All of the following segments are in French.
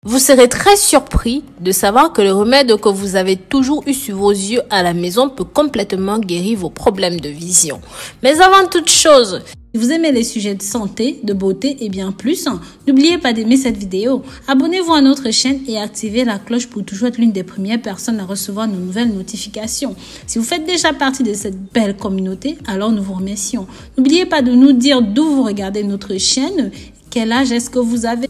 Vous serez très surpris de savoir que le remède que vous avez toujours eu sur vos yeux à la maison peut complètement guérir vos problèmes de vision. Mais avant toute chose, si vous aimez les sujets de santé, de beauté et bien plus, n'oubliez pas d'aimer cette vidéo. Abonnez-vous à notre chaîne et activez la cloche pour toujours être l'une des premières personnes à recevoir nos nouvelles notifications. Si vous faites déjà partie de cette belle communauté, alors nous vous remercions. N'oubliez pas de nous dire d'où vous regardez notre chaîne, quel âge est-ce que vous avez.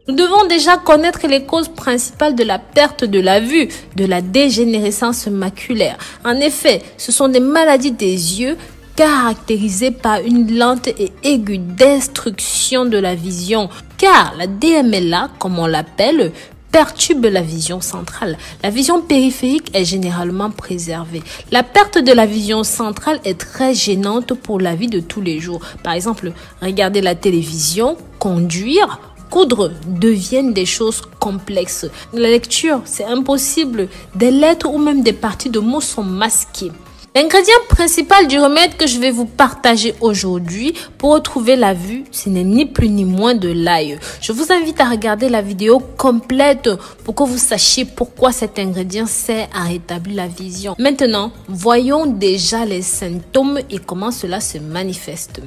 Nous devons déjà connaître les causes principales de la perte de la vue, de la dégénérescence maculaire. En effet, ce sont des maladies des yeux caractérisées par une lente et aiguë destruction de la vision, car la DMLA, comme on l'appelle, perturbe la vision centrale. La vision périphérique est généralement préservée. La perte de la vision centrale est très gênante pour la vie de tous les jours. Par exemple, regarder la télévision, conduire, coudre deviennent des choses complexes. La lecture, c'est impossible. Des lettres ou même des parties de mots sont masquées. L'ingrédient principal du remède que je vais vous partager aujourd'hui pour retrouver la vue, ce n'est ni plus ni moins de l'ail. Je vous invite à regarder la vidéo complète pour que vous sachiez pourquoi cet ingrédient sert à rétablir la vision. Maintenant, voyons déjà les symptômes et comment cela se manifeste.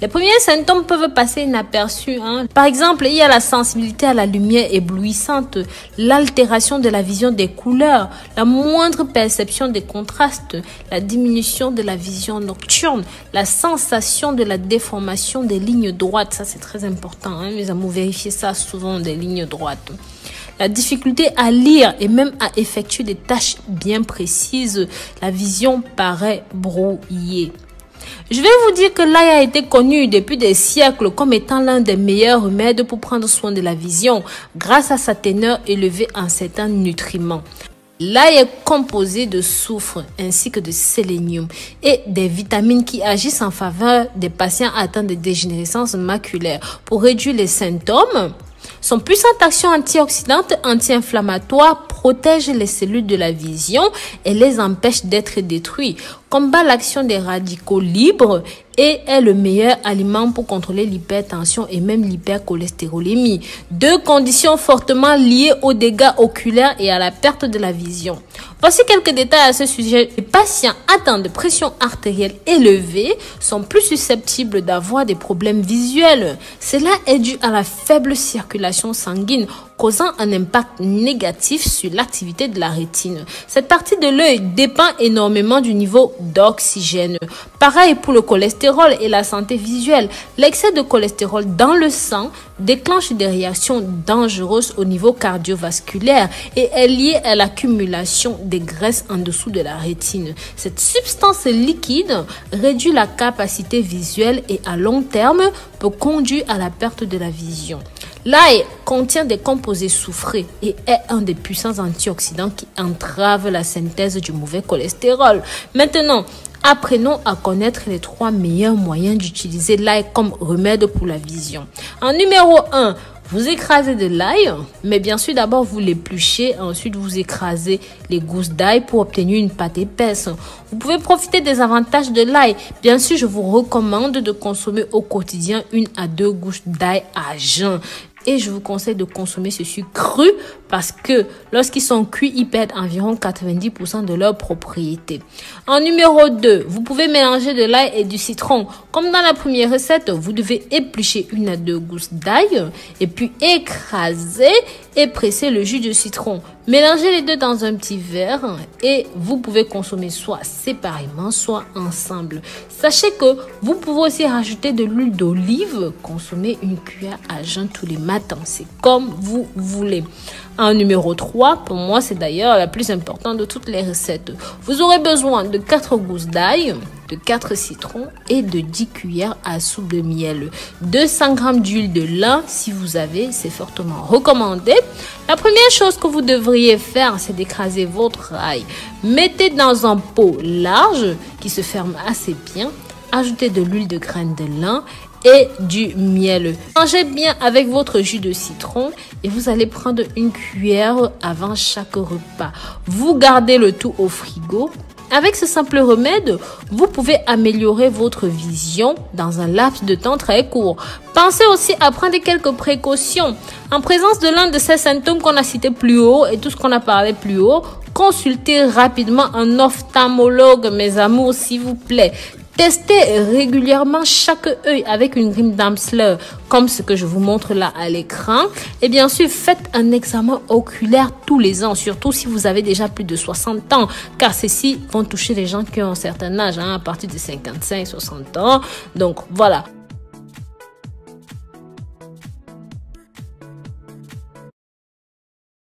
Les premiers symptômes peuvent passer inaperçus. Par exemple, il y a la sensibilité à la lumière éblouissante, l'altération de la vision des couleurs, la moindre perception des contrastes, la diminution de la vision nocturne, la sensation de la déformation des lignes droites. Ça, c'est très important. Mes amours, vérifiez ça souvent, des lignes droites. La difficulté à lire et même à effectuer des tâches bien précises. La vision paraît brouillée. Je vais vous dire que l'ail a été connu depuis des siècles comme étant l'un des meilleurs remèdes pour prendre soin de la vision grâce à sa teneur élevée en certains nutriments. L'ail est composé de soufre ainsi que de sélénium et des vitamines qui agissent en faveur des patients atteints de dégénérescence maculaire pour réduire les symptômes. Son puissante action antioxydante, anti-inflammatoire protège les cellules de la vision et les empêche d'être détruites, combat l'action des radicaux libres et est le meilleur aliment pour contrôler l'hypertension et même l'hypercholestérolémie. Deux conditions fortement liées aux dégâts oculaires et à la perte de la vision. Voici quelques détails à ce sujet. Les patients atteints de pression artérielle élevée sont plus susceptibles d'avoir des problèmes visuels. Cela est dû à la faible circulation sanguine, causant un impact négatif sur l'activité de la rétine. Cette partie de l'œil dépend énormément du niveau d'oxygène. Pareil pour le cholestérol et la santé visuelle. L'excès de cholestérol dans le sang déclenche des réactions dangereuses au niveau cardiovasculaire et est lié à l'accumulation des graisses en dessous de la rétine. Cette substance liquide réduit la capacité visuelle et à long terme peut conduire à la perte de la vision. L'ail contient des composés soufrés et est un des puissants antioxydants qui entravent la synthèse du mauvais cholestérol. Maintenant, apprenons à connaître les 3 meilleurs moyens d'utiliser l'ail comme remède pour la vision. En numéro 1, vous écrasez de l'ail, mais bien sûr d'abord vous l'épluchez, ensuite vous écrasez les gousses d'ail pour obtenir une pâte épaisse. Vous pouvez profiter des avantages de l'ail. Bien sûr, je vous recommande de consommer au quotidien 1 à 2 gousses d'ail à jeun. Et je vous conseille de consommer ceci cru parce que lorsqu'ils sont cuits, ils perdent environ 90% de leur propriété. En numéro 2, vous pouvez mélanger de l'ail et du citron. Comme dans la première recette, vous devez éplucher 1 à 2 gousses d'ail et puis écraser et presser le jus de citron. Mélangez les deux dans un petit verre et vous pouvez consommer soit séparément, soit ensemble. Sachez que vous pouvez aussi rajouter de l'huile d'olive, consommer 1 cuillère à jeun tous les matins. C'est comme vous voulez. En numéro 3, pour moi, c'est d'ailleurs la plus importante de toutes les recettes. Vous aurez besoin de 4 gousses d'ail, de 4 citrons et de 10 cuillères à soupe de miel. 200 g d'huile de lin, si vous avez, c'est fortement recommandé. La première chose que vous devriez faire, c'est d'écraser votre ail. Mettez dans un pot large qui se ferme assez bien. Ajoutez de l'huile de graines de lin et du miel. Mangez bien avec votre jus de citron et vous allez prendre 1 cuillère avant chaque repas. Vous gardez le tout au frigo Avec ce simple remède, vous pouvez améliorer votre vision dans un laps de temps très court. Pensez aussi à prendre quelques précautions. En présence de l'un de ces symptômes qu'on a cités plus haut et tout ce qu'on a parlé plus haut, consultez rapidement un ophtalmologue, mes amours, s'il vous plaît. Testez régulièrement chaque œil avec une grille d'Amsler, comme ce que je vous montre là à l'écran. Et bien sûr, faites un examen oculaire tous les ans, surtout si vous avez déjà plus de 60 ans, car ceux-ci vont toucher les gens qui ont un certain âge, à partir de 55, 60 ans. Donc voilà.